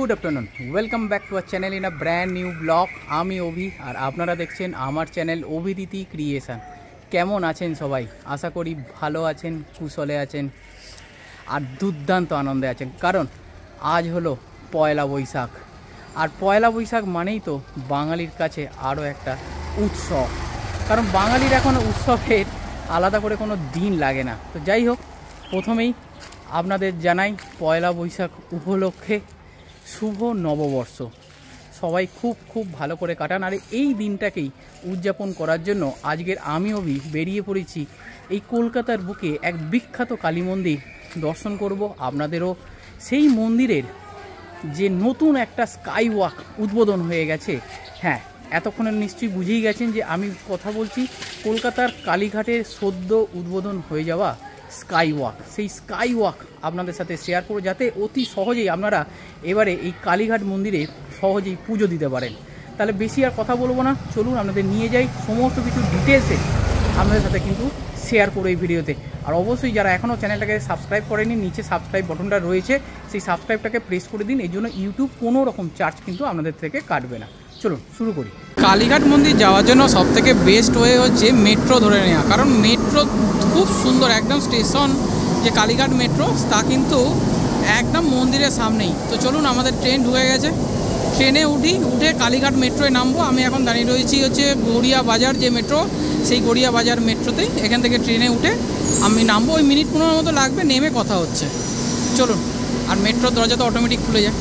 Good afternoon welcome back to our channel in a brand new vlog आमी अभि और आपनारा देखें आमार चैनल अभिदिति क्रिएशन। केमन आছেন সবাই? आशा करी भालो आছেন, कुशले आছেন और दुर्दान्त आनंदे आছেন, कारण आज हलो पयला बैशाख और पयला बैशाख मानेई तो बांगालिर काछे आरो एकटा उत्सव। कारण बांगालिर एखोनो उत्सवेर आलादा करे कोनो दिन लागे ना। तो যাই হোক प्रथमेই আপনাদের জানাই পয়লা বৈশাখ উপলক্ষে শুভ নববর্ষ। সবাই খুব খুব ভালো করে কাটান। আর এই দিনটাকেই উদযাপন করার জন্য আজকের আমি অভি বেরিয়ে পড়েছি এই কলকাতার বুকে এক বিখ্যাত কালী মন্দির দর্শন করব। আপনাদেরও সেই মন্দিরের যে নতুন একটা স্কাই ওয়াক উদ্বোধন হয়ে গেছে, হ্যাঁ এতক্ষণে নিশ্চয়ই বুঝেই গেছেন যে আমি কথা বলছি কলকাতার কালীঘাটের সদ্য উদ্বোধন হয়ে যাওয়া স্কাই ওয়াক। সেই স্কাই ওয়াক আপনাদের সাথে শেয়ার করব যাতে অতি সহজেই আপনারা এবারে এই কালীঘাট মন্দিরে সহজেই পুজো দিতে পারেন। তাহলে বেশি আর কথা বলবো না, চলুন আপনাদের নিয়ে যাই সমস্ত কিছু ডিটেলসে আপনাদের সাথে কিন্তু শেয়ার করো এই ভিডিওতে। আর অবশ্যই যারা এখনও চ্যানেলটাকে সাবস্ক্রাইব করেনি নিচে সাবস্ক্রাইব বাটনটা রয়েছে, সেই সাবস্ক্রাইবটাকে প্রেস করে দিন। এই জন্য ইউটিউব কোনো রকম চার্জ কিন্তু আপনাদের থেকে কাটবে না। চলুন শুরু করি। কালীঘাট মন্দির যাওয়ার জন্য সবথেকে বেস্ট ওয়ে হচ্ছে মেট্রো ধরে নেওয়া, কারণ মেট্রো খুব সুন্দর একদম স্টেশন যে কালীঘাট মেট্রো তা কিন্তু একদম মন্দিরের সামনেই। তো চলুন আমাদের ট্রেন ঢুকে গেছে, ট্রেনে উঠে কালীঘাট মেট্রোয় নামবো। আমি এখন দাঁড়িয়ে রয়েছি হচ্ছে গড়িয়া বাজার যে মেট্রো, সেই গড়িয়া বাজার মেট্রোতেই এখান থেকে ট্রেনে উঠে আমি নামবো। ওই মিনিট 15 মতো লাগবে, নেমে কথা হচ্ছে। চলুন, আর মেট্রোর দরজা তো অটোমেটিক খুলে যায়।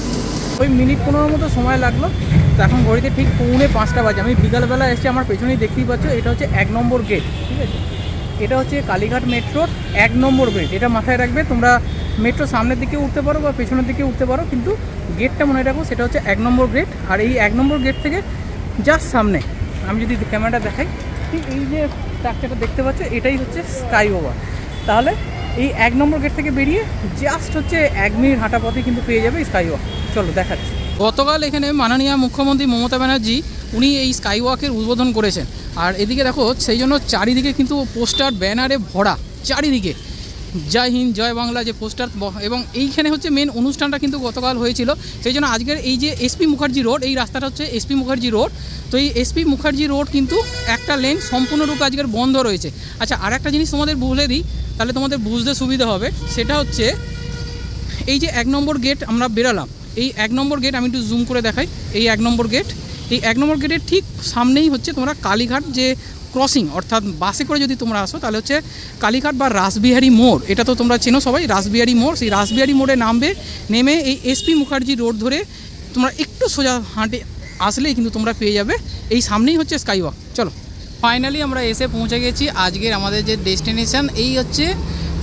ওই মিনিট 15 মতো সময় লাগলো। তো এখন ঘড়িতে ঠিক 4:45 বাজে। আমি বিকালবেলা এসে আমার পেছনেই দেখতেই পাচ্ছ, এটা হচ্ছে 1 নম্বর গেট, ঠিক আছে? এটা হচ্ছে কালীঘাট মেট্রোর 1 নম্বর গেট। এটা মাথায় রাখবে, তোমরা মেট্রো সামনের দিকে উঠতে পারো বা পেছনের দিকে উঠতে পারো, কিন্তু গেটটা মনে রাখো সেটা হচ্ছে 1 নম্বর গেট। আর এই 1 নম্বর গেট থেকে জাস্ট সামনে আমি যদি ক্যামেরাটা দেখাই, ঠিক এই যে ট্রাকটা দেখতে পাচ্ছ এটাই হচ্ছে স্কাই ওভার। তাহলে এই 1 নম্বর গেট থেকে বেরিয়ে জাস্ট হচ্ছে 1 মিনিট হাঁটা পথে কিন্তু পেয়ে যাবে স্কাই ওয়াক। চলো দেখাচ্ছি। গতকাল এখানে মাননীয় মুখ্যমন্ত্রী মমতা ব্যানার্জি উনি এই স্কাই ওয়াকের উদ্বোধন করেছেন। আর এদিকে দেখো সেই জন্য চারিদিকে কিন্তু পোস্টার ব্যানারে ভরা, চারিদিকে জয় হিন্দ জয় বাংলা যে পোস্টার। এবং এইখানে হচ্ছে মেন অনুষ্ঠানটা কিন্তু গতকাল হয়েছিল, সেই জন্য আজকের এই যে এসপি মুখার্জি রোড, এই রাস্তাটা হচ্ছে এসপি মুখার্জি রোড। তো এই এসপি মুখার্জি রোড কিন্তু একটা লেন সম্পূর্ণরূপে আজকের বন্ধ রয়েছে। আচ্ছা, আর একটা জিনিস তোমাদের বলে দিই, তাহলে তোমাদের বুঝতে সুবিধা হবে। সেটা হচ্ছে এই যে 1 নম্বর গেট আমরা বেরালাম, এই 1 নম্বর গেট আমি একটু জুম করে দেখাই। এই 1 নম্বর গেট, এই 1 নম্বর গেটের ঠিক সামনেই হচ্ছে তোমরা কালীঘাট যে ক্রসিং, অর্থাৎ বাসে করে যদি তোমরা আসো তাহলে হচ্ছে কালীঘাট বা রাসবিহারী মোড়, এটা তো তোমরা চেনো সবাই, রাসবিহারী মোড়। সেই রাসবিহারী মোড়ে নামবে, নেমে এই এসপি মুখার্জি রোড ধরে তোমরা একটু সোজা হাঁটে আসলেই কিন্তু তোমরা পেয়ে যাবে এই সামনেই হচ্ছে স্কাই ওয়াক। চলো, ফাইনালি আমরা এসে পৌঁছে গেছি আজকের আমাদের যে ডেস্টিনেশন, এই হচ্ছে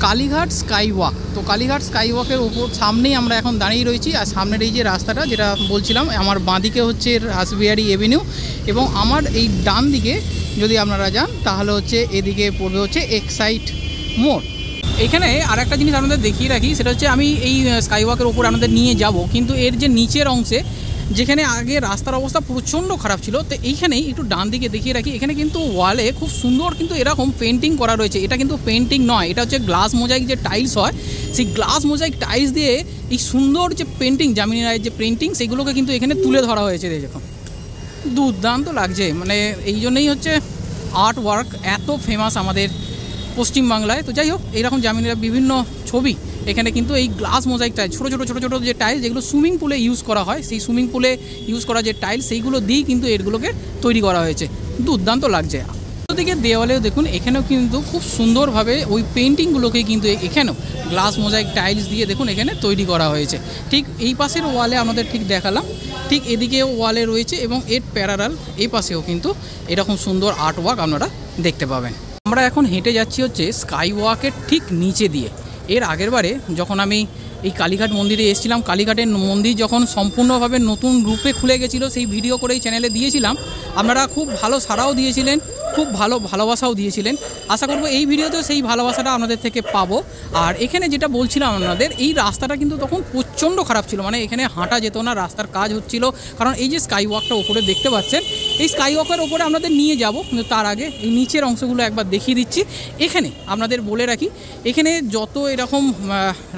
কালীঘাট স্কাই ওয়াক। তো কালীঘাট স্কাই ওয়াকের উপর সামনেই আমরা এখন দাঁড়িয়ে রয়েছি। আর সামনের এই যে রাস্তাটা যেটা বলছিলাম, আমার বাঁদিকে হচ্ছে রাসবিহারী এভিনিউ এবং আমার এই ডান দিকে যদি আপনারা যান তাহলে হচ্ছে এদিকে পড়বে হচ্ছে এক্সাইট মোড়। এখানে আর একটা জিনিস আপনাদের দেখিয়ে রাখি, সেটা হচ্ছে আমি এই স্কাই ওয়াকের ওপর আপনাদের নিয়ে যাব, কিন্তু এর যে নিচের অংশে যেখানে আগে রাস্তার অবস্থা প্রচণ্ড খারাপ ছিল, তো এইখানেই একটু ডান দিকে দেখিয়ে রাখি, এখানে কিন্তু ওয়ালে খুব সুন্দর কিন্তু এরকম পেন্টিং করা রয়েছে। এটা কিন্তু পেন্টিং নয়, এটা হচ্ছে গ্লাস মোজাইক যে টাইলস হয়, সেই গ্লাস মোজাইক টাইলস দিয়ে এই সুন্দর যে পেন্টিং, যামিনী রায়ের যে পেন্টিং, সেগুলোকে কিন্তু এখানে তুলে ধরা হয়েছে। দেখুন দুর্দান্ত লাগছে, মানে এই জন্যই হচ্ছে আর্ট ওয়ার্ক এত ফেমাস আমাদের পশ্চিমবাংলায়। তো যাই হোক, এইরকম যামিনীর বিভিন্ন ছবি এখানে কিন্তু এই গ্লাস মোজাইক টাইল, ছোটো ছোটো যে টাইল যেগুলো সুইমিং পুলে ইউজ করা হয়, সেই সুইমিং পুলে ইউজ করা যে টাইল সেইগুলো দিয়েই কিন্তু এগুলোকে তৈরি করা হয়েছে। দুর্দান্ত লাগছে। দিকে দেওয়ালেও দেখুন, এখানেও কিন্তু খুব সুন্দরভাবে ওই পেন্টিংগুলোকে কিন্তু এখানেও গ্লাস মোজাইক টাইলস দিয়ে দেখুন এখানে তৈরি করা হয়েছে। ঠিক এই পাশের ওয়ালে আমাদের ঠিক দেখালাম, ঠিক এদিকেও ওয়ালে রয়েছে এবং এর প্যারালাল এই পাশেও কিন্তু এরকম সুন্দর আর্ট ওয়ার্ক আপনারা দেখতে পাবেন। আমরা এখন হেঁটে যাচ্ছি হচ্ছে স্কাই ওয়াকের ঠিক নিচে দিয়ে। এর আগের বারে যখন আমি এই কালীঘাট মন্দিরে এসেছিলাম, কালীঘাটের মন্দির যখন সম্পূর্ণভাবে নতুন রূপে খুলে গেছিলো, সেই ভিডিও করে এই চ্যানেলে দিয়েছিলাম। আপনারা খুব ভালো সাড়াও দিয়েছিলেন, খুব ভালো ভালোবাসাও দিয়েছিলেন। আশা করব এই ভিডিওতেও সেই ভালোবাসাটা আপনাদের থেকে পাবো। আর এখানে যেটা বলছিলাম আপনাদের, এই রাস্তাটা কিন্তু তখন প্রচণ্ড খারাপ ছিল, মানে এখানে হাঁটা যেত না, রাস্তার কাজ হচ্ছিল। কারণ এই যে স্কাই ওয়াকটা উপরে দেখতে পাচ্ছেন, এই স্কাই ওয়াকের ওপরে আপনাদের নিয়ে যাব, কিন্তু তার আগে এই নিচের অংশগুলো একবার দেখিয়ে দিচ্ছি। এখানে আপনাদের বলে রাখি, এখানে যত এরকম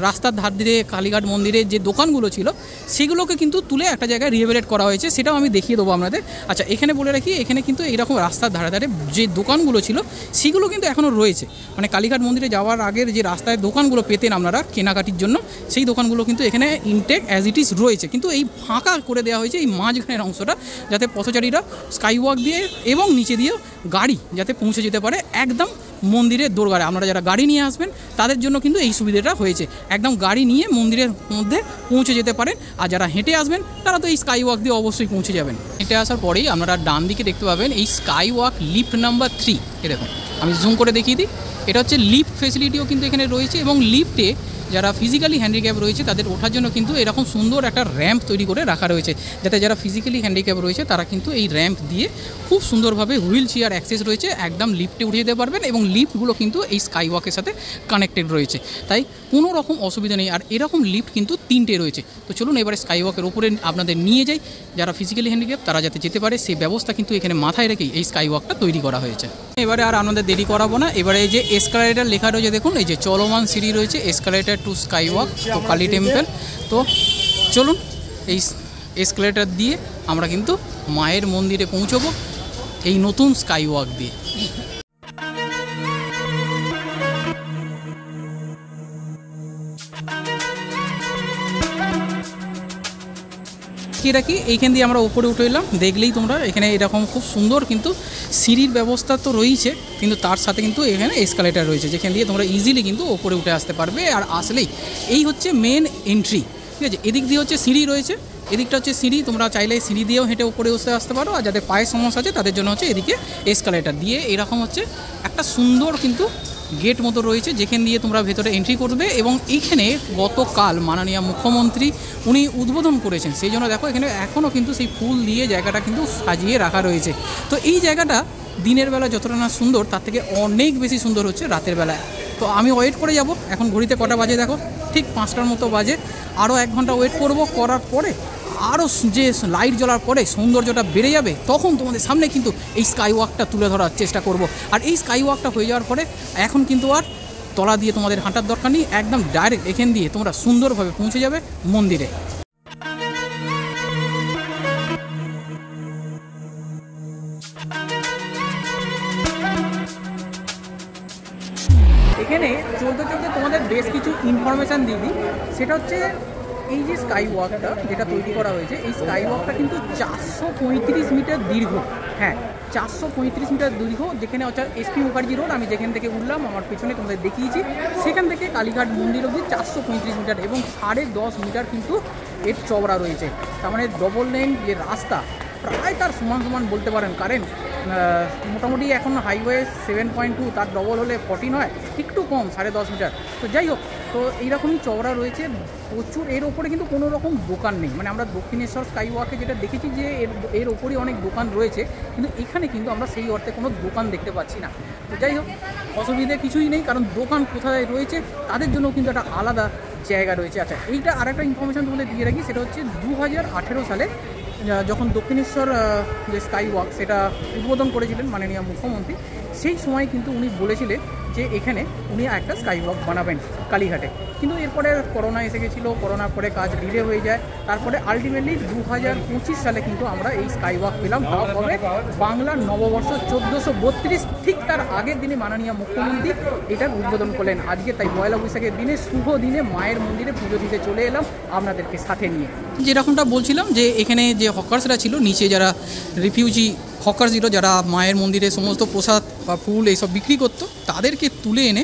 রাস্তার ধার দিয়ে কালীঘাট মন্দিরের যে দোকানগুলো ছিল সেগুলোকে কিন্তু তুলে একটা জায়গায় রিহেবিলিটেট করা হয়েছে, সেটাও আমি দেখিয়ে দেবো আপনাদের। আচ্ছা, এখানে বলে রাখি, এখানে কিন্তু এইরকম রাস্তার ধারে ধারে যে দোকানগুলো ছিল সেগুলো কিন্তু এখনও রয়েছে। মানে কালীঘাট মন্দিরে যাওয়ার আগের যে রাস্তায় দোকানগুলো পেতেন আপনারা কেনাকাটির জন্য, সেই দোকানগুলো কিন্তু এখানে ইনটেক অ্যাজ ইট ইজ রয়েছে, কিন্তু এই ফাঁকা করে দেওয়া হয়েছে এই মাঝখানের অংশটা, যাতে পথচারীরা স্কাই ওয়াক দিয়ে এবং নিচে দিয়েও গাড়ি যাতে পৌঁছে যেতে পারে একদম মন্দিরের দোরগোড়ায়। আপনারা যারা গাড়ি নিয়ে আসবেন তাদের জন্য কিন্তু এই সুবিধাটা হয়েছে, একদম গাড়ি নিয়ে মন্দিরের মধ্যে পৌঁছে যেতে পারেন। আর যারা হেঁটে আসবেন তারা তো এই স্কাই ওয়াক দিয়ে অবশ্যই পৌঁছে যাবেন। হেঁটে আসার পরেই আপনারা ডান দিকে দেখতে পাবেন এই স্কাই ওয়াক লিফট নাম্বার 3। এরকম আমি জুম করে দেখিয়ে দিই, এটা হচ্ছে লিফট ফেসিলিটিও কিন্তু এখানে রয়েছে, এবং লিফটে যারা ফিজিক্যালি হ্যান্ডিক্যাপ রয়েছে তাদের ওঠার জন্য কিন্তু এরকম সুন্দর একটা র্যাম্প তৈরি করে রাখা রয়েছে, যাতে যারা ফিজিক্যালি হ্যান্ডিক্যাপ রয়েছে তারা কিন্তু এই র্যাম্প দিয়ে খুব সুন্দরভাবে হুইল চেয়ার অ্যাক্সেস রয়েছে, একদম লিফটে উঠে যেতে পারবেন। এবং লিফটগুলো কিন্তু এই স্কাই ওয়াকের সাথে কানেক্টেড রয়েছে, তাই কোনো রকম অসুবিধা নেই। আর এরকম লিফট কিন্তু 3টে রয়েছে। তো চলুন এবারে স্কাই ওয়াকের ওপরে আপনাদের নিয়ে যাই, যারা ফিজিক্যালি হ্যান্ডিক্যাপ তারা যাতে যেতে পারে সেই ব্যবস্থা কিন্তু এখানে মাথায় রেখেই এই স্কাই ওয়াকটা তৈরি করা হয়েছে। এবারে আর আপনাদের দেরি করাবো না, এবারে এই যে এসকালেটর লেখা রয়েছে দেখুন, এই যে চলমান সিঁড়ি রয়েছে, এসকালেটর টু স্কাই ওয়াক তো কালী টেম্পল। তো চলুন এই এসকালেটর দিয়ে আমরা কিন্তু মায়ের মন্দিরে পৌঁছবো এই নতুন স্কাই ওয়াক দিয়ে। রাখি এইখান দিয়ে আমরা উপরে উঠে এলাম, দেখলেই তোমরা এখানে এরকম খুব সুন্দর কিন্তু সিঁড়ির ব্যবস্থা তো রয়েছে, কিন্তু তার সাথে কিন্তু এখানে এসকালেটার রয়েছে, যেখান দিয়ে তোমরা ইজিলি কিন্তু উপরে উঠে আসতে পারবে। আর আসলেই এই হচ্ছে মেন এন্ট্রি, ঠিক আছে। এদিক দিয়ে হচ্ছে সিঁড়ি রয়েছে, এদিকটা হচ্ছে সিঁড়ি, তোমরা চাইলে সিঁড়ি দিয়েও হেঁটে উপরে আসতে পারো। আর যাদের পায়ের সমস্যা আছে তাদের জন্য হচ্ছে এদিকে এসকালেটার দিয়ে এরকম হচ্ছে একটা সুন্দর কিন্তু গেট মতো রয়েছে, যেখান দিয়ে তোমরা ভেতরে এন্ট্রি করবে। এবং এইখানে গতকাল মাননীয় মুখ্যমন্ত্রী উনি উদ্বোধন করেছেন, সেই জন্য দেখো এখানে এখনও কিন্তু সেই ফুল দিয়ে জায়গাটা কিন্তু সাজিয়ে রাখা রয়েছে। তো এই জায়গাটা দিনের বেলা যতটা না সুন্দর, তার থেকে অনেক বেশি সুন্দর হচ্ছে রাতের বেলায়। তো আমি ওয়েট করে যাব, এখন ঘড়িতে কটা বাজে দেখো, ঠিক 5টার মতো বাজে। আরও 1 ঘন্টা ওয়েট করব, করার পরে আরও যে লাইট জ্বলার পরে সৌন্দর্যটা বেড়ে যাবে, তখন তোমাদের সামনে কিন্তু এই স্কাই ওয়াকটা তুলে ধরার চেষ্টা করব। আর এই স্কাই ওয়াকটা হয়ে যাওয়ার পরে এখন কিন্তু আর তলা দিয়ে তোমাদের হাঁটার দরকার নেই, একদম ডাইরেক্ট এখান দিয়ে তোমরা সুন্দরভাবে পৌঁছে যাবে মন্দিরে। এখানে চলতে চলতে তোমাদের বেশ কিছু ইনফরমেশান দিয়ে দিই, সেটা হচ্ছে এই যে স্কাই ওয়াকটা যেটা তৈরি করা হয়েছে, এই স্কাই ওয়াকটা কিন্তু 435 মিটার দীর্ঘ। হ্যাঁ, 435 মিটার দীর্ঘ, যেখানে হচ্ছে এসপি মুখার্জি রোড, আমি যেখান থেকে উঠলাম আমার পেছনে তোমাদের দেখিয়েছি, সেখান থেকে কালীঘাট মন্দির অবধি 435 মিটার এবং 10.5 মিটার কিন্তু এর চওড়া রয়েছে। তার মানে ডবল লেন যে রাস্তা প্রায় তার সমান সমান বলতে পারেন, কারেন্ট মোটামুটি এখন হাইওয়ে 7.2, তার ডবল হলে 14 হয়, একটু কম 10.5 মিটার। তো যাই হোক, তো এইরকমই চওড়া রয়েছে প্রচুর। এর ওপরে কিন্তু কোনো রকম দোকান নেই, মানে আমরা দক্ষিণেশ্বর স্কাই ওয়াকে যেটা দেখেছি যে এর ওপরেই অনেক দোকান রয়েছে, কিন্তু এখানে কিন্তু আমরা সেই অর্থে কোনো দোকান দেখতে পাচ্ছি না। তো যাই হোক, অসুবিধে কিছুই নেই, কারণ দোকান কোথায় রয়েছে তাদের জন্য কিন্তু একটা আলাদা জায়গা রয়েছে। আচ্ছা, এইটা আরেকটা ইনফরমেশান তোমাদের দিয়ে রাখি, সেটা হচ্ছে 2018 সালে যখন দক্ষিণেশ্বর যে স্কাই ওয়াক সেটা উদ্বোধন করেছিলেন মাননীয় মুখ্যমন্ত্রী, সেই সময় কিন্তু উনি বলেছিলেন যে এখানে উনি একটা স্কাই ওয়াক বানাবেন কালীঘাটে। কিন্তু এরপরে করোনা এসে গেছিলো, করোনার পরে কাজ ডিলে হয়ে যায়। তারপরে আলটিমেটলি 2025 সালে কিন্তু আমরা এই স্কাই ওয়াক পেলাম, তাও হবে বাংলার নববর্ষ 1432, ঠিক তার আগের দিনে মাননীয় মুখ্যমন্ত্রী এটার উদ্বোধন করলেন। আজকে তাই পয়লা বৈশাখের দিনে শুভ দিনে মায়ের মন্দিরে পুজো দিতে চলে এলাম আপনাদেরকে সাথে নিয়ে। যেরকমটা বলছিলাম যে এখানে যে হকার্সরা ছিল, নিচে যারা রিফিউজি হকার ছিল, যারা মায়ের মন্দিরে সমস্ত প্রসাদ বা ফুল এইসব বিক্রি করতো, তাদেরকে তুলে এনে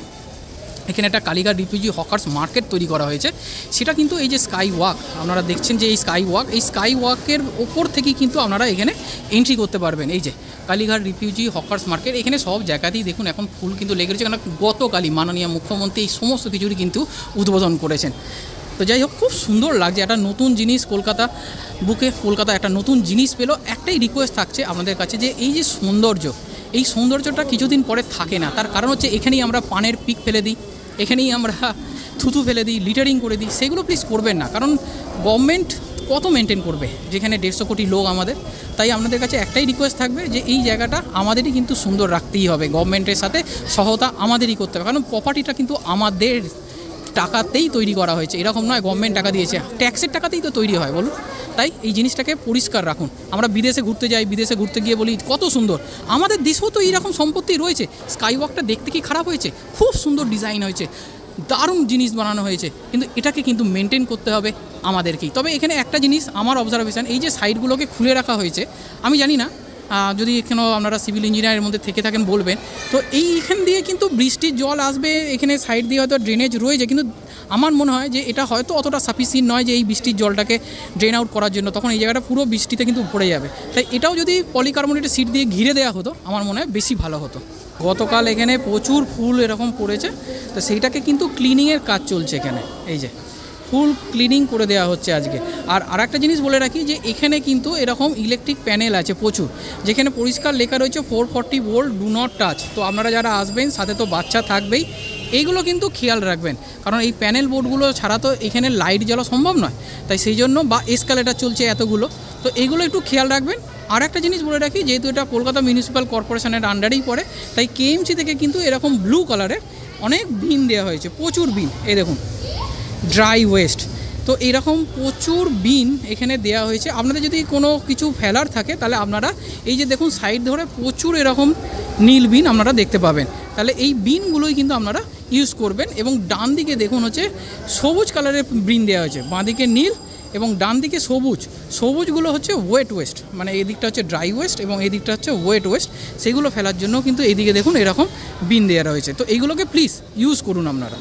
এখানে একটা কালীঘাট রিফিউজি হকার্স মার্কেট তৈরি করা হয়েছে। সেটা কিন্তু এই যে স্কাই ওয়াক আপনারা দেখছেন, যে এই স্কাই ওয়াকের ওপর থেকেই কিন্তু আপনারা এখানে এন্ট্রি করতে পারবেন। এই যে কালীঘাট রিফিউজি হকার্স মার্কেট, এখানে সব জায়গাতেই দেখুন এখন ফুল কিন্তু লেগে রয়েছে, কারণ গতকালই মাননীয় মুখ্যমন্ত্রী এই সমস্ত কিছুরই কিন্তু উদ্বোধন করেছেন। তো যাই হোক, খুব সুন্দর লাগছে, একটা নতুন জিনিস কলকাতা একটা নতুন জিনিস পেলো। একটাই রিকোয়েস্ট থাকছে আমাদের কাছে, যে এই যে এই সৌন্দর্যটা কিছুদিন পরে থাকে না। তার কারণ হচ্ছে এখানেই আমরা পানের পিক ফেলে দিই, এখানেই আমরা থুতু ফেলে দিই, লিটারিং করে দিই, সেগুলো প্লিজ করবেন না। কারণ গভর্নমেন্ট কত মেনটেন করবে, যেখানে 150 কোটি লোক আমাদের। তাই আপনাদের কাছে একটাই রিকোয়েস্ট থাকবে যে এই জায়গাটা আমাদেরই কিন্তু সুন্দর রাখতেই হবে, গভর্নমেন্টের সাথে সহায়তা আমাদেরই করতে হবে, কারণ প্রপার্টিটা কিন্তু আমাদের টাকাতেই তৈরি করা হয়েছে, এরকম নয় গভর্নমেন্ট টাকা দিয়েছে, ট্যাক্সের টাকাতেই তো তৈরি হয় বলুন। তাই এই জিনিসটাকে পরিষ্কার রাখুন। আমরা বিদেশে ঘুরতে যাই, বিদেশে ঘুরতে গিয়ে বলি কত সুন্দর, আমাদের দেশেও তো এইরকম সম্পত্তি রয়েছে। স্কাই ওয়াকটা দেখতে কি খারাপ হয়েছে? খুব সুন্দর ডিজাইন হয়েছে, দারুণ জিনিস বানানো হয়েছে, কিন্তু এটাকে কিন্তু মেনটেন করতে হবে আমাদেরকেই। তবে এখানে একটা জিনিস আমার অবজারভেশন, এই যে সাইডগুলোকে খুলে রাখা হয়েছে, আমি জানি না যদি এখানেও আপনারা সিভিল ইঞ্জিনিয়ারের মধ্যে থেকে থাকেন বলবেন, তো এইখান দিয়ে কিন্তু বৃষ্টির জল আসবে, এখানে সাইড দিয়ে হয়তো ড্রেনেজ রয়েছে, কিন্তু আমার মনে হয় যে এটা হয়তো অতটা সাফিসিয়েন্ট নয় যে এই বৃষ্টির জলটাকে ড্রেন আউট করার জন্য, তখন এই জায়গাটা পুরো বৃষ্টিতে কিন্তু ভরে যাবে। তাই এটাও যদি পলিকার্বনেটের সিট দিয়ে ঘিরে দেওয়া হতো আমার মনে হয় বেশি ভালো হতো। গতকাল এখানে প্রচুর ফুল এরকম পড়েছে, তো সেইটাকে কিন্তু ক্লিনিংয়ের কাজ চলছে এখানে, এই যে ফুল ক্লিনিং করে দেওয়া হচ্ছে আজকে। আর আরেকটা জিনিস বলে রাখি যে এখানে কিন্তু এরকম ইলেকট্রিক প্যানেল আছে প্রচুর, যেখানে পরিষ্কার লেখা রয়েছে 440 ভোল্ট ডু নট টাচ। তো আপনারা যারা আসবেন সাথে তো বাচ্চা থাকবেই, এইগুলো কিন্তু খেয়াল রাখবেন, কারণ এই প্যানেল বোর্ডগুলো ছাড়া তো এখানে লাইট জ্বালা সম্ভব নয়, তাই সেই জন্য, বা এসকালেটার চলছে এতগুলো, তো এইগুলো একটু খেয়াল রাখবেন। আর একটা জিনিস বলে রাখি, যেহেতু এটা কলকাতা মিউনিসিপ্যাল কর্পোরেশনের আন্ডারেই পড়ে, তাই কেএমসি থেকে কিন্তু এরকম ব্লু কালারের অনেক বিন দেওয়া হয়েছে, প্রচুর বিন, এই দেখুন ড্রাই ওয়েস্ট। তো এরকম প্রচুর বিন এখানে দেওয়া হয়েছে। আপনাদের যদি কোনো কিছু ফেলার থাকে তাহলে আপনারা এই যে দেখুন সাইড ধরে প্রচুর এরকম নীল বিন আপনারা দেখতে পাবেন, তাহলে এই বিনগুলোই কিন্তু আপনারা ইউজ করবেন। এবং ডান দিকে দেখুন হচ্ছে সবুজ কালারের বিন দেওয়া হয়েছে, বাঁ দিকে নীল এবং ডান দিকে সবুজ, সবুজগুলো হচ্ছে ওয়েট ওয়েস্ট, মানে এই দিকটা হচ্ছে ড্রাই ওয়েস্ট এবং এই দিকটা হচ্ছে ওয়েট ওয়েস্ট, সেগুলো ফেলার জন্য কিন্তু এইদিকে দেখুন এরকম বিন দেওয়া রয়েছে। তো এইগুলোকে প্লিজ ইউজ করুন আপনারা।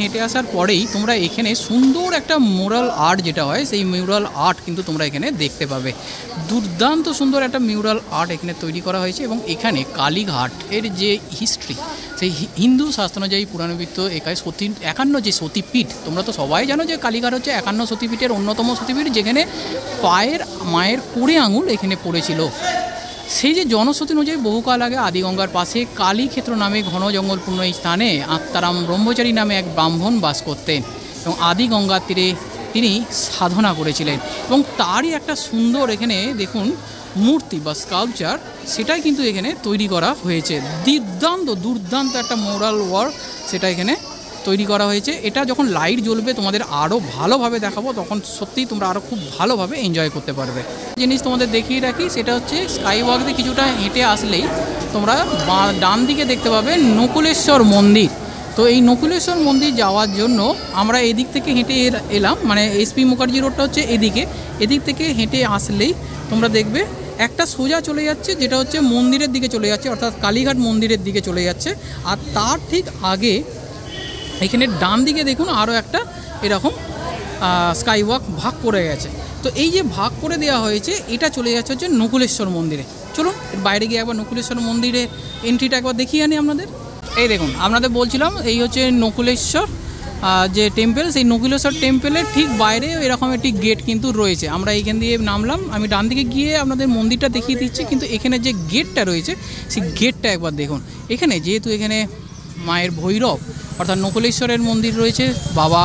হেঁটে আসার পরেই তোমরা এখানে সুন্দর একটা মিউরাল আর্ট যেটা হয়, সেই মিউরাল আর্ট কিন্তু তোমরা এখানে দেখতে পাবে। দুর্দান্ত সুন্দর একটা মিউরাল আর্ট এখানে তৈরি করা হয়েছে। এবং এখানে কালীঘাটের যে হিস্ট্রি, সেই হিন্দু শাস্ত্র অনুযায়ী পুরাণবিত্ত 51 যে সতীপীঠ, তোমরা তো সবাই জানো যে কালীঘাট হচ্ছে 51 সতীপীঠের অন্যতম সতীপীঠ, যেখানে মায়ের কোড়ে আঙুল এখানে পড়েছিল। সেই যে জনশ্রুতি অনুযায়ী বহুকাল আগে আদিগঙ্গার পাশে কালীক্ষেত্র নামে ঘন জঙ্গলপূর্ণ এই স্থানে আত্মারাম ব্রহ্মচারী নামে এক ব্রাহ্মণ বাস করতেন এবং আদিগঙ্গার তীরে তিনি সাধনা করেছিলেন। এবং তারই একটা সুন্দর এখানে দেখুন মূর্তি বা স্কাল্পচার, সেটাই কিন্তু এখানে তৈরি করা হয়েছে। দুর্দান্ত একটা মোরাল ওয়ার্ক সেটা এখানে তৈরি করা হয়েছে। এটা যখন লাইট জ্বলবে তোমাদের আরও ভালোভাবে দেখাবো, তখন সত্যিই তোমরা আরও খুব ভালোভাবে এনজয় করতে পারবে। জিনিস তোমাদের দেখিয়ে রাখি, সেটা হচ্ছে স্কাই ওয়াক দিয়ে কিছুটা হেঁটে আসলেই তোমরা ডান দিকে দেখতে পাবে নকুলেশ্বর মন্দির। তো এই নকুলেশ্বর মন্দির যাওয়ার জন্য আমরা এদিক থেকে হেঁটে এলাম, মানে এসপি মুখার্জি রোডটা হচ্ছে এদিক থেকে হেঁটে আসলেই তোমরা দেখবে একটা সোজা চলে যাচ্ছে, যেটা হচ্ছে মন্দিরের দিকে চলে যাচ্ছে, অর্থাৎ কালীঘাট মন্দিরের দিকে চলে যাচ্ছে। আর তার ঠিক আগে এখানে ডান দিকে দেখুন আরও একটা এরকম স্কাই ওয়াক ভাগ করে গেছে। তো এই যে ভাগ করে দেওয়া হয়েছে, এটা চলে যাচ্ছে হচ্ছে নকুলেশ্বর মন্দিরে। চলুন বাইরে গিয়ে একবার নকুলেশ্বর মন্দিরে এন্ট্রিটা একবার দেখিয়ে আনি আপনাদের। এই দেখুন, আপনাদের বলছিলাম এই হচ্ছে নকুলেশ্বর যে টেম্পল, সেই নকুলেশ্বর টেম্পলের ঠিক বাইরে এরকম একটি গেট কিন্তু রয়েছে। আমরা এইখান দিয়ে নামলাম, আমি ডান দিকে গিয়ে আপনাদের মন্দিরটা দেখিয়ে দিচ্ছি, কিন্তু এখানে যে গেটটা রয়েছে সেই গেটটা একবার দেখুন। এখানে যেহেতু এখানে মায়ের ভৈরব অর্থাৎ নকুলেশ্বরের মন্দির রয়েছে, বাবা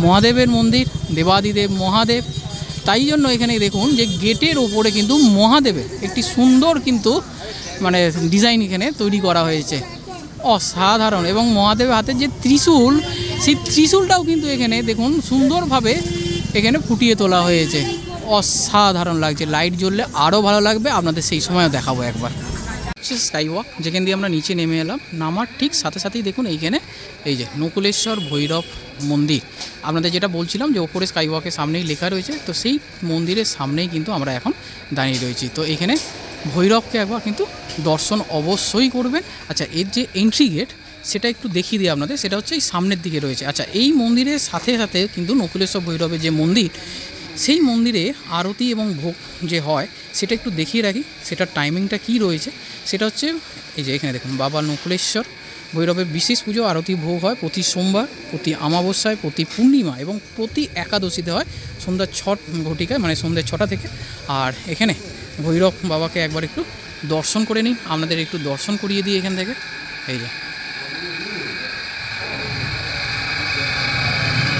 মহাদেবের মন্দির, দেবাদিদেব মহাদেব, তাই জন্য এখানে দেখুন যে গেটের ওপরে কিন্তু মহাদেবের একটি সুন্দর কিন্তু মানে ডিজাইন এখানে তৈরি করা হয়েছে, অসাধারণ। এবং মহাদেবের হাতে যে ত্রিশূল, সেই ত্রিশূলটাও কিন্তু এখানে দেখুন সুন্দরভাবে এখানে ফুটিয়ে তোলা হয়েছে, অসাধারণ লাগছে। লাইট জ্বললে আরও ভালো লাগবে, আপনাদের সেই সময়ও দেখাবো একবার। স্কাই ওয়াক যেখান দিয়ে আমরা নিচে নেমে এলাম, নামার ঠিক সাথে সাথেই দেখুন এইখানে এই যে নকুলেশ্বর ভৈরব মন্দির, আপনাদের যেটা বলছিলাম যে ওপরে স্কাই ওয়াকের সামনেই লেখা রয়েছে, তো সেই মন্দিরের সামনেই কিন্তু আমরা এখন দাঁড়িয়ে রয়েছি। তো এখানে ভৈরবকে একবার কিন্তু দর্শন অবশ্যই করবেন। আচ্ছা, এর যে এন্ট্রি গেট সেটা একটু দেখিয়ে দিই আপনাদের, সেটা হচ্ছে এই সামনের দিকে রয়েছে। আচ্ছা, এই মন্দিরের সাথে সাথে কিন্তু নকুলেশ্বর ভৈরবের যে মন্দির, সেই মন্দিরে আরতি এবং ভোগ যে হয় সেটা একটু দেখিয়ে রাখি, সেটার টাইমিংটা কী রয়েছে। সেটা হচ্ছে এই যে এখানে দেখুন, বাবা নকুলেশ্বর ভৈরবের বিশেষ পুজো আরতি ভোগ হয় প্রতি সোমবার, প্রতি অমাবস্যায়, প্রতি পূর্ণিমা এবং প্রতি একাদশীতে হয় সন্ধ্যা 6 ঘটিকায়, মানে সন্ধ্যা 6টা থেকে। আর এখানে ভৈরব বাবাকে একবার একটু দর্শন করে নিই, আপনাদের একটু দর্শন করিয়ে দিই এখান থেকে। এই যে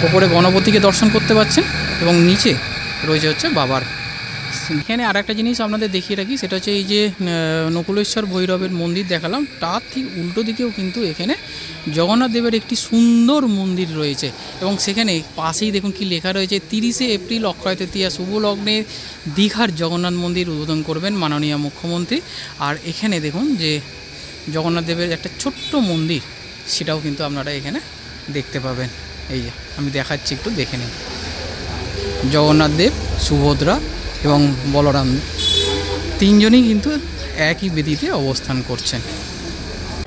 ওপরে গণপতিকে দর্শন করতে পাচ্ছেন এবং নিচে রয়েছে হচ্ছে বাবার। এখানে আর একটা জিনিস আপনাদের দেখিয়ে রাখি, সেটা হচ্ছে এই যে নকুলেশ্বর ভৈরবের মন্দির দেখালাম, তার ঠিক উল্টো দিকেও কিন্তু এখানে জগন্নাথ দেবের একটি সুন্দর মন্দির রয়েছে এবং সেখানে পাশেই দেখুন কি লেখা রয়েছে, 30শে এপ্রিল অক্ষয় তৃতীয়া শুভ লগ্নে দীঘার জগন্নাথ মন্দির উদ্বোধন করবেন মাননীয় মুখ্যমন্ত্রী। আর এখানে দেখুন যে জগন্নাথ দেবের একটা ছোট্ট মন্দির, সেটাও কিন্তু আপনারা এখানে দেখতে পাবেন। এই যে আমি দেখাচ্ছি, একটু দেখে নিন। জগন্নাথ দেব, সুভদ্রা এবং বলরাম তিনজনই কিন্তু একই বেদিতে অবস্থান করছেন।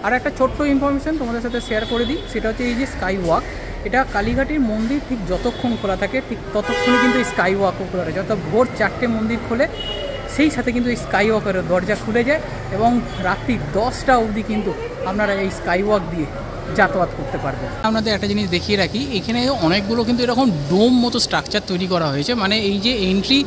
আর একটা ছোট্ট ইনফরমেশন তোমাদের সাথে শেয়ার করে দিই, সেটা হচ্ছে এই যে স্কাই ওয়াক, এটা কালীঘাটের মন্দির ঠিক যতক্ষণ খোলা থাকে ঠিক ততক্ষণই কিন্তু এই স্কাই ওয়াকও খোলা থাকে। যত ভোর 4টে মন্দির খোলে, সেই সাথে কিন্তু এই স্কাই ওয়াকের দরজা খুলে যায় এবং রাত্রি 10টা অবধি কিন্তু আপনারা এই স্কাই ওয়াক দিয়ে যাতায়াত করতে পারবেন। আপনাদের একটা জিনিস দেখিয়ে রাখি, এখানে অনেকগুলো কিন্তু এরকম ডোম মতো স্ট্রাকচার তৈরি করা হয়েছে, মানে এই যে এন্ট্রি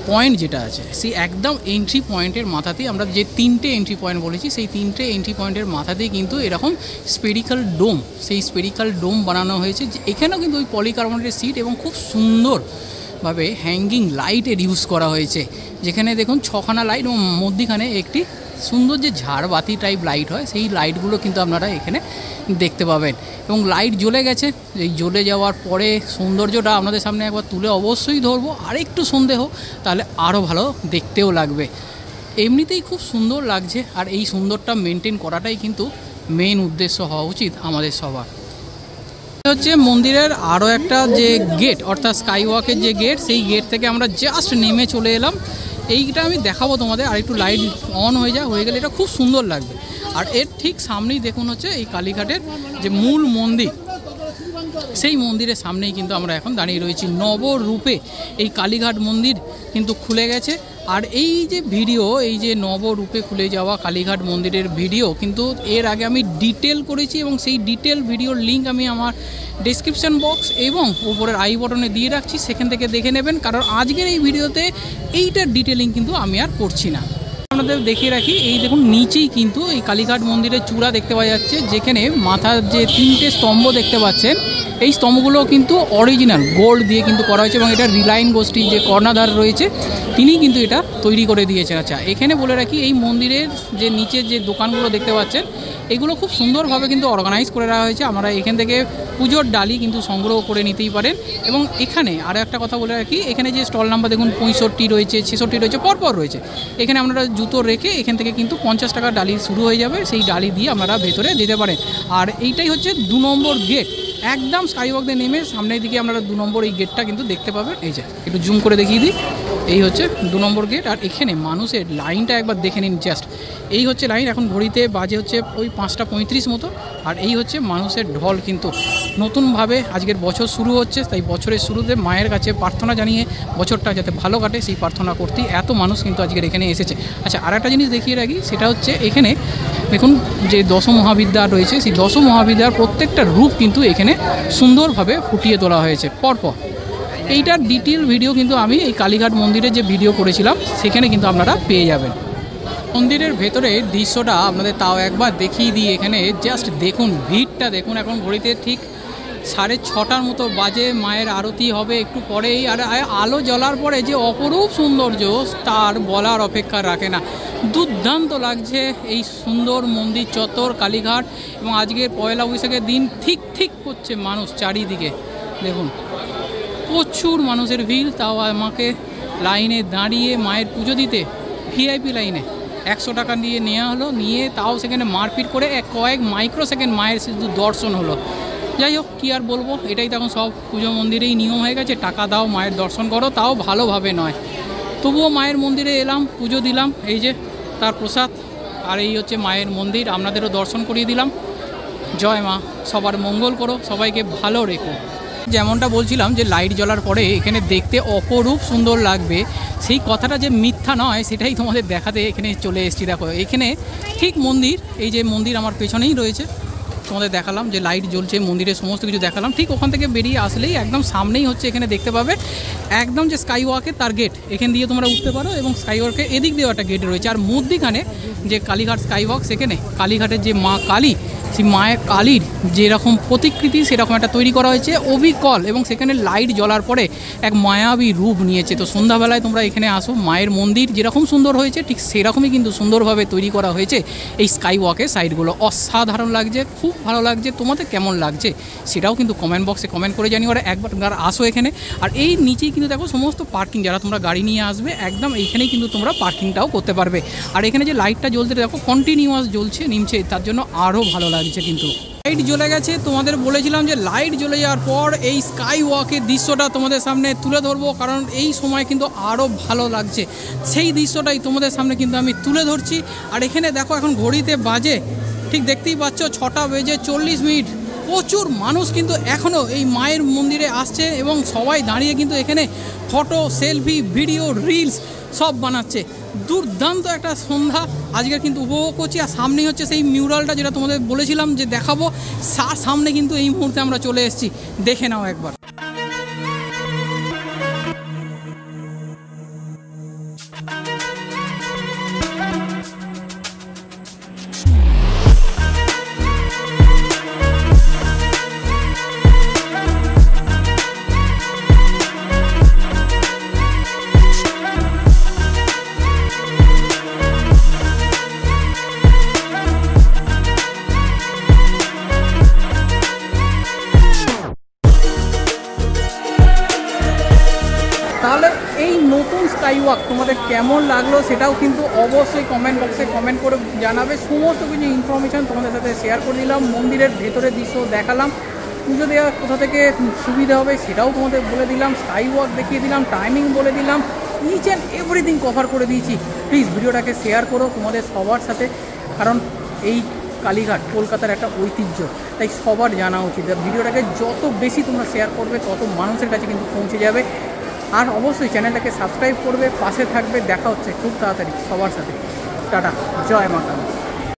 পয়েন্ট যেটা আছে সেই একদম এন্ট্রি পয়েন্টের মাথাতেই, আমরা যে 3টে এন্ট্রি পয়েন্ট বলেছি সেই 3টে এন্ট্রি পয়েন্টের মাথাতেই কিন্তু এরকম স্পেরিক্যাল ডোম, সেই স্পেরিক্যাল ডোম বানানো হয়েছে। এখানেও কিন্তু ওই পলিকার্বনেটের সিট এবং খুব সুন্দরভাবে হ্যাঙ্গিং লাইটের ইউজ করা হয়েছে, যেখানে দেখুন 6খানা লাইট এবং মধ্যিখানে একটি সুন্দর যে ঝাড়বাতি টাইপ লাইট হয়, সেই লাইটগুলো কিন্তু আপনারা এখানে দেখতে পাবেন। এবং লাইট জ্বলে গেছে, এই জ্বলে যাওয়ার পরে সৌন্দর্যটা আপনাদের সামনে একবার তুলে অবশ্যই ধরবো, আর একটু সন্ধেহ তাহলে আরও ভালো দেখতেও লাগবে। এমনিতেই খুব সুন্দর লাগছে, আর এই সুন্দরটা মেনটেন করাটাই কিন্তু মেন উদ্দেশ্য হওয়া উচিত আমাদের সবার। হচ্ছে মন্দিরের আরও একটা যে গেট, অর্থাৎ স্কাই ওয়াকের যে গেট, সেই গেট থেকে আমরা জাস্ট নেমে চলে এলাম। এইটা আমি দেখাবো তোমাদের, আর একটু লাইট অন হয়ে গেলে এটা খুব সুন্দর লাগবে। আর এর ঠিক সামনেই দেখুন হচ্ছে এই কালীঘাটের যে মূল মন্দির, সেই মন্দিরের সামনেই কিন্তু আমরা এখন দাঁড়িয়ে রয়েছি। নবরূপে এই কালীঘাট মন্দির কিন্তু খুলে গেছে। আর এই যে ভিডিও, এই যে নবরূপে খুলে যাওয়া কালীঘাট মন্দিরের ভিডিও কিন্তু এর আগে আমি ডিটেল করেছি এবং সেই ডিটেল ভিডিওর লিঙ্ক আমি আমার ডেসক্রিপশন বক্স এবং উপরের আই বটনে দিয়ে রাখছি, সেখান থেকে দেখে নেবেন। কারণ আজকের এই ভিডিওতে এইটার ডিটেলিং কিন্তু আমি আর করছি না। আপনাদের দেখিয়ে রাখি, এই দেখুন নিচেই কিন্তু এই কালীঘাট মন্দিরের চূড়া দেখতে পাওয়া যাচ্ছে, যেখানে মাথার যে 3টে স্তম্ভ দেখতে পাচ্ছেন, এই স্তম্ভগুলো কিন্তু অরিজিনাল গোল্ড দিয়ে কিন্তু করা হয়েছে এবং এটা রিলায়েন্স গোষ্ঠীর যে কর্ণধার রয়েছে তিনি কিন্তু এটা তৈরি করে দিয়েছেন। আচ্ছা, এখানে বলে রাখি, এই মন্দিরের যে নিচের যে দোকানগুলো দেখতে পাচ্ছেন, এগুলো খুব সুন্দরভাবে কিন্তু অর্গানাইজ করে রাখা হয়েছে। আমরা এখান থেকে পুজোর ডালি কিন্তু সংগ্রহ করে নিতেই পারেন। এবং এখানে আরও একটা কথা বলে রাখি, এখানে যে স্টল নাম্বার দেখুন 65 রয়েছে, 66 রয়েছে, পরপর রয়েছে। এখানে আপনারা জুতো রেখে এখান থেকে কিন্তু 50 টাকার ডালি শুরু হয়ে যাবে, সেই ডালি দিয়ে আপনারা ভেতরে যেতে পারেন। আর এইটাই হচ্ছে 2 নম্বর গেট, একদম স্কাইওয়াক দিয়ে নেমে সামনের দিকে আপনারা 2 নম্বর এই গেটটা কিন্তু দেখতে পাবেন। এই যে একটু জুম করে দেখিয়ে দিই, এই হচ্ছে 2 নম্বর গেট। আর এখানে মানুষের লাইনটা একবার দেখে নিন, জাস্ট এই হচ্ছে লাইন। এখন ঘড়িতে বাজে হচ্ছে ওই 5টা 35 মতো। আর এই হচ্ছে মানুষের ঢল, কিন্তু নতুনভাবে আজকের বছর শুরু হচ্ছে, তাই বছরের শুরুতে মায়ের কাছে প্রার্থনা জানিয়ে বছরটা যাতে ভালো কাটে সেই প্রার্থনা করতেই এত মানুষ কিন্তু আজকের এখানে এসেছে। আচ্ছা, আর একটা জিনিস দেখিয়ে রাখি, সেটা হচ্ছে এখানে দেখুন যে 10 মহাবিদ্যার রয়েছে, সেই 10 মহাবিদ্যার প্রত্যেকটা রূপ কিন্তু এখানে সুন্দরভাবে ফুটিয়ে তোলা হয়েছে পরপর। এইটার ডিটেল ভিডিও কিন্তু আমি এই কালীঘাট মন্দিরের যে ভিডিও করেছিলাম সেখানে কিন্তু আপনারা পেয়ে যাবেন। মন্দিরের ভেতরে দৃশ্যটা আপনাদের তাও একবার দেখিয়ে দিই। এখানে জাস্ট দেখুন ভিড়টা দেখুন, এখন ঘড়িতে ঠিক 6:30 মতো বাজে, মায়ের আরতি হবে একটু পরেই। আর আলো জ্বলার পরে যে অপরূপ সৌন্দর্য তার বলার অপেক্ষা রাখে না, দুর্দান্ত লাগছে এই সুন্দর মন্দির চত্বর কালীঘাট। এবং আজকের পয়লা বৈশাখের দিন ঠিক করছে মানুষ চারিদিকে, দেখুন প্রচুর মানুষের ভিড়। তাও আমাকে লাইনে দাঁড়িয়ে মায়ের পুজো দিতে ভিআইপি লাইনে 100 টাকা দিয়ে নেওয়া হলো, নিয়ে তাও সেখানে মারপিট করে কয়েক মাইক্রো সেকেন্ড মায়ের শুধু দর্শন হলো। যাই হোক, কী আর বলবো, এটাই তখন সব পুজো মন্দিরেই নিয়ম হয়ে গেছে, টাকা দাও মায়ের দর্শন করো, তাও ভালোভাবে নয়। তবুও মায়ের মন্দিরে এলাম, পুজো দিলাম, এই যে তার প্রসাদ। আর এই হচ্ছে মায়ের মন্দির, আপনাদেরও দর্শন করিয়ে দিলাম। জয় মা, সবার মঙ্গল করো, সবাইকে ভালো রেখো। যেমনটা বলছিলাম যে লাইট জ্বলার পরে এখানে দেখতে অপরূপ সুন্দর লাগবে, সেই কথাটা যে মিথ্যা নয় সেটাই তোমাদের দেখাতে এখানে চলে এসেছি। দেখো এখানে ঠিক মন্দির, এই যে মন্দির আমার পেছনেই রয়েছে, তোমাদের দেখালাম, যে লাইট জ্বলছে, মন্দিরের সমস্ত কিছু দেখালাম। ঠিক ওখান থেকে বেরিয়ে আসলেই একদম সামনেই হচ্ছে এখানে দেখতে পাবে একদম যে স্কাই ওয়াকের তার গেট, এখান দিয়ে তোমরা উঠতে পারো এবং স্কাই ওয়াকের এদিক দিয়েও একটা গেট রয়েছে। আর মধ্যিখানে যে কালীঘাট স্কাই ওয়াক, সেখানে কালীঘাটের যে মা কালী, সেই মায়ের কালীর যেরকম প্রতিকৃতি সেরকম একটা তৈরি করা হয়েছে অবিকল, এবং সেখানে লাইট জ্বলার পরে এক মায়াবী রূপ নিয়েছে। তো সন্ধ্যাবেলায় তোমরা এখানে আসো, মায়ের মন্দির যেরকম সুন্দর হয়েছে ঠিক সেরকমই কিন্তু সুন্দরভাবে তৈরি করা হয়েছে এই স্কাই ওয়াকের সাইডগুলো। অসাধারণ লাগছে, খুব ভালো লাগছে। তোমাদের কেমন লাগছে সেটাও কিন্তু কমেন্ট বক্সে কমেন্ট করে জানিও। আর একবার আসো এখানে। আর এই নিচেই কিন্তু দেখো সমস্ত পার্কিং, যারা তোমরা গাড়ি নিয়ে আসবে একদম এইখানেই কিন্তু তোমরা পার্কিংটাও করতে পারবে। আর এখানে যে লাইটটা জ্বলতে দেখো কন্টিনিউয়াস জ্বলছে নিমছে, তার জন্য আরও ভালো লাগছে। কিন্তু লাইট জ্বলে গেছে, তোমাদের বলেছিলাম যে লাইট জ্বলে যাওয়ার পর এই স্কাই ওয়াকের দৃশ্যটা তোমাদের সামনে তুলে ধরবো, কারণ এই সময় কিন্তু আরও ভালো লাগছে। সেই দৃশ্যটাই তোমাদের সামনে কিন্তু আমি তুলে ধরছি। আর এখানে দেখো এখন ঘড়িতে বাজে, ঠিক দেখতেই পাচ্ছ 6:40। প্রচুর মানুষ কিন্তু এখনও এই মায়ের মন্দিরে আসছে এবং সবাই দাঁড়িয়ে কিন্তু এখানে ফটো, সেলফি, ভিডিও, রিলস সব বানাচ্ছে। দুর্দান্ত একটা সন্ধ্যা আজকের কিন্তু উপভোগ করছি। আর সামনেই হচ্ছে সেই মিউরালটা, যেটা তোমাদের বলেছিলাম যে দেখাবো, সামনে কিন্তু এই মুহূর্তে আমরা চলে এসেছি, দেখে নাও একবার। তাহলে এই নতুন স্কাই ওয়াক তোমাদের কেমন লাগলো সেটাও কিন্তু অবশ্যই কমেন্ট বক্সে কমেন্ট করে জানাবে। সমস্ত কিছু ইনফরমেশান তোমাদের সাথে শেয়ার করে দিলাম, মন্দিরের ভেতরের দৃশ্য দেখালাম, পুজো দেওয়া কোথা থেকে সুবিধা হবে সেটাও তোমাদের বলে দিলাম, স্কাই ওয়াক দেখিয়ে দিলাম, টাইমিং বলে দিলাম, ইচ অ্যান্ড এভরিথিং কভার করে দিয়েছি। প্লিজ ভিডিওটাকে শেয়ার করো তোমাদের সবার সাথে, কারণ এই কালীঘাট কলকাতার একটা ঐতিহ্য, তাই সবার জানা উচিত। ভিডিওটাকে যত বেশি তোমরা শেয়ার করবে তত মানুষের কাছে কিন্তু পৌঁছে যাবে। আর অবশ্যই চ্যানেলটাকে সাবস্ক্রাইব করবে, পাশে থাকবে। দেখা হচ্ছে খুব তাড়াতাড়ি সবার সাথে। টাটা, জয় মা কালী।